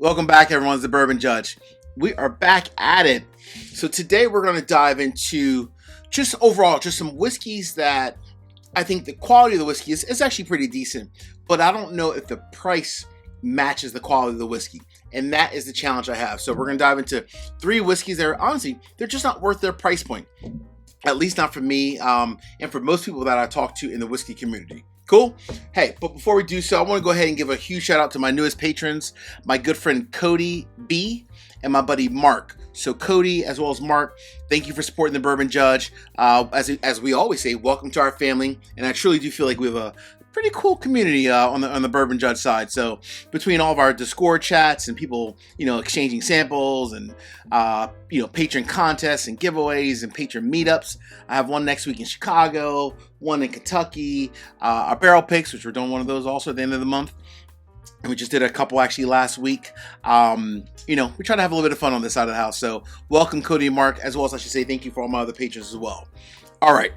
Welcome back, everyone. It's the Bourbon Judge. We are back at it. So today we're going to dive into just overall, just some whiskeys that I think the quality of the whiskey is actually pretty decent, but I don't know if the price matches the quality of the whiskey. And that is the challenge I have. So we're going to dive into three whiskeys that are honestly, they're just not worth their price point. At least not for me and for most people that I talk to in the whiskey community. Cool? Hey, but before we do so, I want to go ahead and give a huge shout out to my newest patrons, my good friend Cody B and my buddy Mark. So Cody, as well as Mark, thank you for supporting the Bourbon Judge. As we always say, welcome to our family. And I truly do feel like we have a pretty cool community on the Bourbon Judge side. So between all of our Discord chats and people, exchanging samples and, patron contests and giveaways and patron meetups. I have one next week in Chicago, one in Kentucky, our barrel picks, which we're doing one of those also at the end of the month. And we just did a couple actually last week. We try to have a little bit of fun on this side of the house. So welcome Cody and Mark, as well as I should say thank you for all my other patrons as well. All right.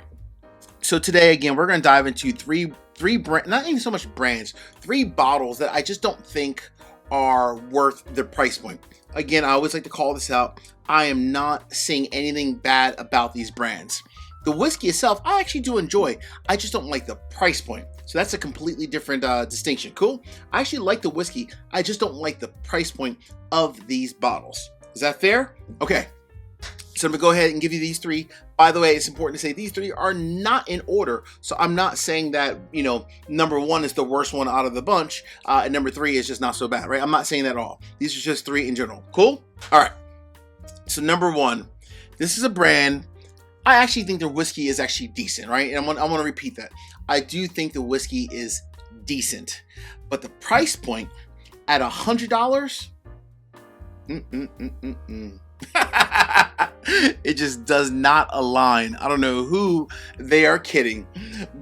So today, again, we're going to dive into three brand, not even so much brands, three bottles that I just don't think are worth the price point. Again, I always like to call this out. I am not saying anything bad about these brands. The whiskey itself, I actually do enjoy. I just don't like the price point. So that's a completely different distinction. Cool? I actually like the whiskey. I just don't like the price point of these bottles. Is that fair? Okay. So I'm going to go ahead and give you these three. By the way, it's important to say these three are not in order. So I'm not saying that, number one is the worst one out of the bunch. And number three is just not so bad, right? I'm not saying that at all. These are just three in general. Cool? All right. So number one, this is a brand. I actually think their whiskey is actually decent, right? And I want to repeat that. I do think the whiskey is decent. But the price point at $100, it just does not align. I don't know who they are kidding,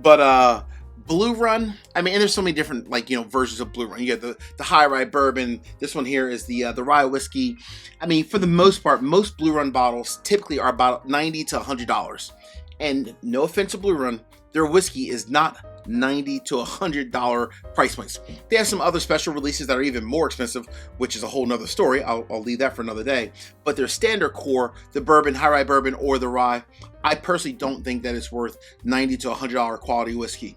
but Blue Run. I mean, and there's so many different versions of Blue Run. You got the high rye bourbon. This one here is the rye whiskey. I mean, for the most part, most Blue Run bottles typically are about $90 to $100. And no offense to Blue Run, their whiskey is not $90 to $100 price points. They have some other special releases that are even more expensive, which is a whole nother story. I'll leave that for another day. But their standard core, the bourbon, high rye bourbon, or the rye, I personally don't think that it's worth $90 to $100 quality whiskey.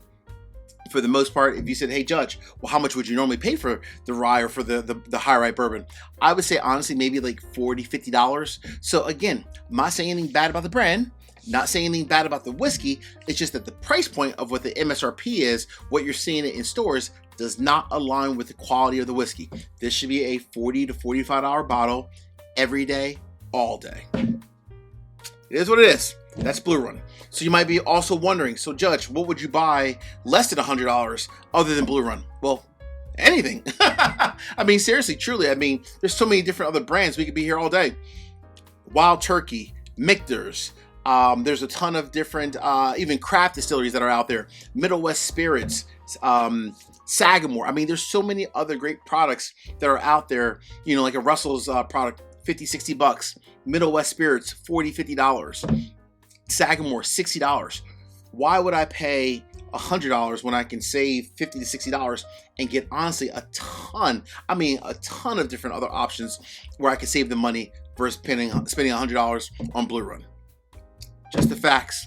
For the most part, if you said, hey Judge, well, how much would you normally pay for the rye or for the high rye bourbon? I would say honestly maybe like $40, $50. So again, I'm not saying anything bad about the brand. Not saying anything bad about the whiskey. It's just that the price point of what the MSRP is, what you're seeing it in stores, does not align with the quality of the whiskey. This should be a $40 to $45 bottle every day, all day. It is what it is. That's Blue Run. So you might be also wondering, so Judge, what would you buy less than $100 other than Blue Run? Well, anything. I mean, seriously, truly. I mean, there's so many different other brands. We could be here all day. Wild Turkey, Michter's. There's a ton of different, even craft distilleries that are out there. Middle West Spirits, Sagamore. I mean, there's so many other great products that are out there, like a Russell's product, $50, $60. Middle West Spirits, $40, $50. Sagamore, $60. Why would I pay $100 when I can save $50 to $60 and get honestly a ton of different other options where I can save the money versus spending $100 on Blue Run? Just the facts.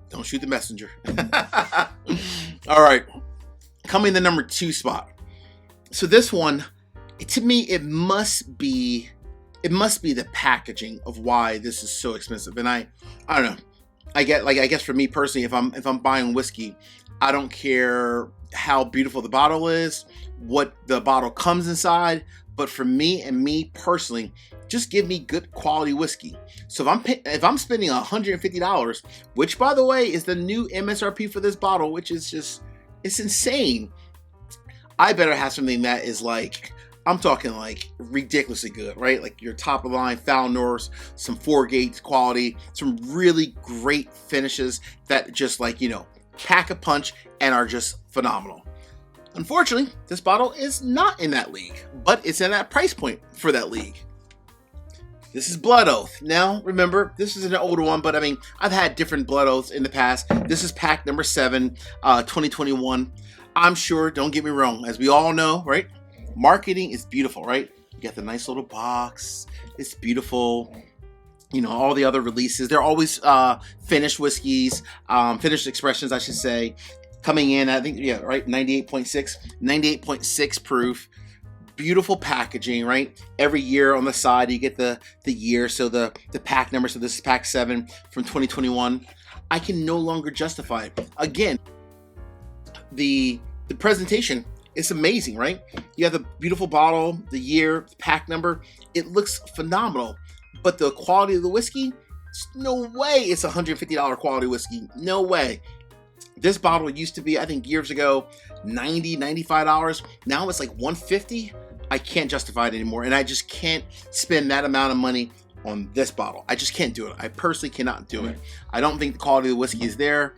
Don't shoot the messenger. All right. Coming the number 2 spot. So this one, to me, it must be the packaging of why this is so expensive. And I don't know. I guess for me personally, if I'm buying whiskey, I don't care how beautiful the bottle is, what the bottle comes inside. But for me personally, just give me good quality whiskey. So if I'm spending $150, which by the way is the new MSRP for this bottle, which is just, it's insane. I better have something that is I'm talking ridiculously good, right? Like your top of the line Falnors, some 4 Gates quality, some really great finishes that just pack a punch and are just phenomenal. Unfortunately, this bottle is not in that league, but it's in that price point for that league. This is Blood Oath. Now, remember, this is an older one, but I mean, I've had different Blood Oaths in the past. This is pack number 7, 2021. I'm sure, don't get me wrong, as we all know, right? Marketing is beautiful, right? You got the nice little box. It's beautiful. You know, all the other releases, they're always finished whiskeys, finished expressions, I should say, coming in, I think, yeah, right, 98.6 proof. Beautiful packaging, right? Every year on the side, you get the year, so the pack number. So this is pack 7 from 2021. I can no longer justify it. Again, the presentation is amazing, right? You have the beautiful bottle, the year, the pack number. It looks phenomenal, but the quality of the whiskey, no way it's $150 quality whiskey. No way. This bottle used to be, I think years ago, $90, $95. Now it's like $150. I can't justify it anymore, and I just can't spend that amount of money on this bottle. I just can't do it. I personally cannot do it. I don't think the quality of the whiskey is there.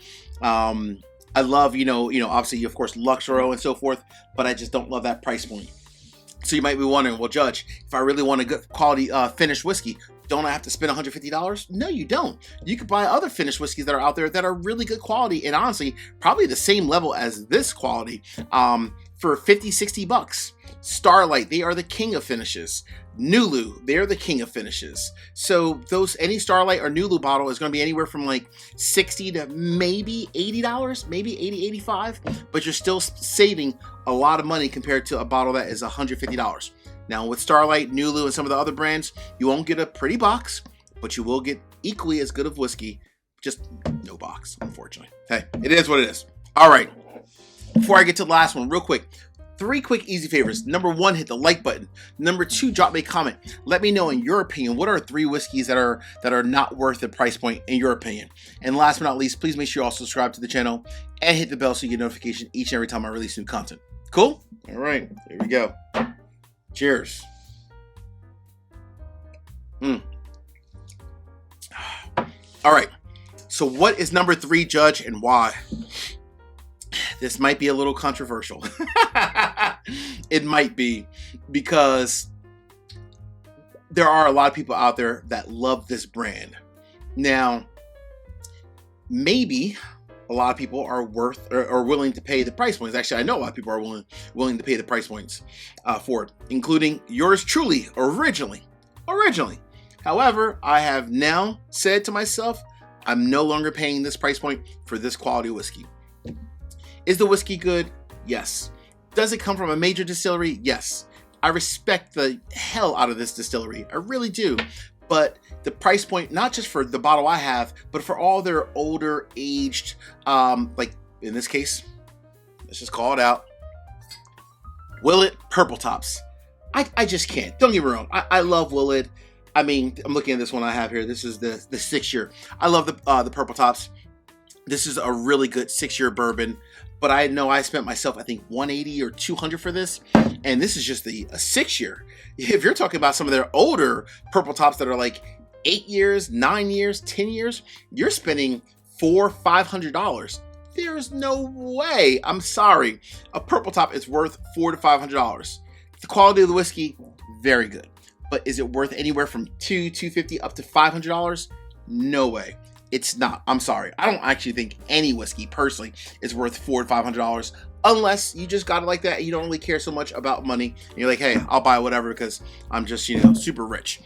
I love, you know, obviously, of course, Lux Royal and so forth, but I just don't love that price point. So you might be wondering, well, Judge, if I really want a good quality finished whiskey, don't I have to spend $150? No, you don't. You could buy other finished whiskeys that are out there that are really good quality, and honestly, probably the same level as this quality, for 50, 60 bucks. Starlight, they are the king of finishes. Nulu, they're the king of finishes. So any Starlight or Nulu bottle is going to be anywhere from like $60 to maybe $80, maybe $80, $85, but you're still saving a lot of money compared to a bottle that is $150. Now with Starlight, Nulu, and some of the other brands, you won't get a pretty box, but you will get equally as good of whiskey, just no box, unfortunately. Hey, it is what it is. All right, before I get to the last one, real quick, 3 quick easy favors. Number 1, hit the like button. Number 2, drop me a comment. Let me know, in your opinion, what are 3 whiskeys that are not worth the price point in your opinion. And last but not least, please make sure you also subscribe to the channel and hit the bell so you get notification each and every time I release new content. Cool? All right, here we go. Cheers. All right. So what is number 3, Judge, and why? This might be a little controversial. It might be, because there are a lot of people out there that love this brand. Now, maybe a lot of people are worth or willing to pay the price points. Actually, I know a lot of people are willing to pay the price points for it, including yours truly originally. However, I have now said to myself, I'm no longer paying this price point for this quality whiskey. Is the whiskey good? Yes. Does it come from a major distillery? Yes. I respect the hell out of this distillery. I really do. But the price point, not just for the bottle I have, but for all their older, aged, like in this case, let's just call it out, Willet Purple Tops. I just can't. Don't get me wrong. I love Willet. I mean, I'm looking at this one I have here. This is the 6-year. I love the Purple Tops. This is a really good 6-year bourbon, but I know I spent myself, I think, $180 or $200 for this, and this is just a 6-year. If you're talking about some of their older Purple Tops that are like 8 years, 9 years, 10 years, you're spending $400, $500. There's no way. I'm sorry. A Purple Top is worth $400 to $500. The quality of the whiskey, very good. But is it worth anywhere from $250 up to $500? No way. It's not. I'm sorry. I don't actually think any whiskey, personally, is worth $400 to $500 unless you just got it like that and you don't really care so much about money. And you're like, hey, I'll buy whatever because I'm just, super rich.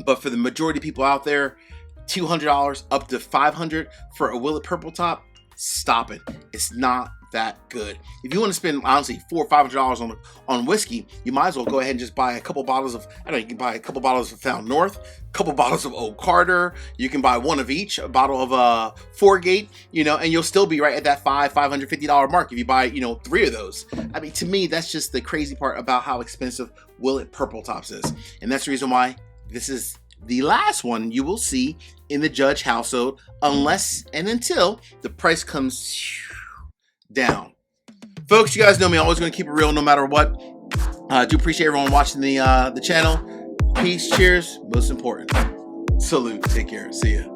But for the majority of people out there, $200 up to $500 for a Willet Purple Top, stop it. It's not that good. If you want to spend, honestly, $400 or $500 on whiskey, you might as well go ahead and just buy a couple bottles of, you can buy a couple bottles of Found North, a couple bottles of Old Carter. You can buy one of each, a bottle of Foregate, and you'll still be right at that $550 mark if you buy, 3 of those. I mean, to me, that's just the crazy part about how expensive Willet Purple Tops is. And that's the reason why this is the last one you will see in the Judge household, unless and until the price comes down. Folks, you guys know me, I'm always going to keep it real no matter what. I do appreciate everyone watching the channel. Peace, cheers, most important. Salute, take care, see ya.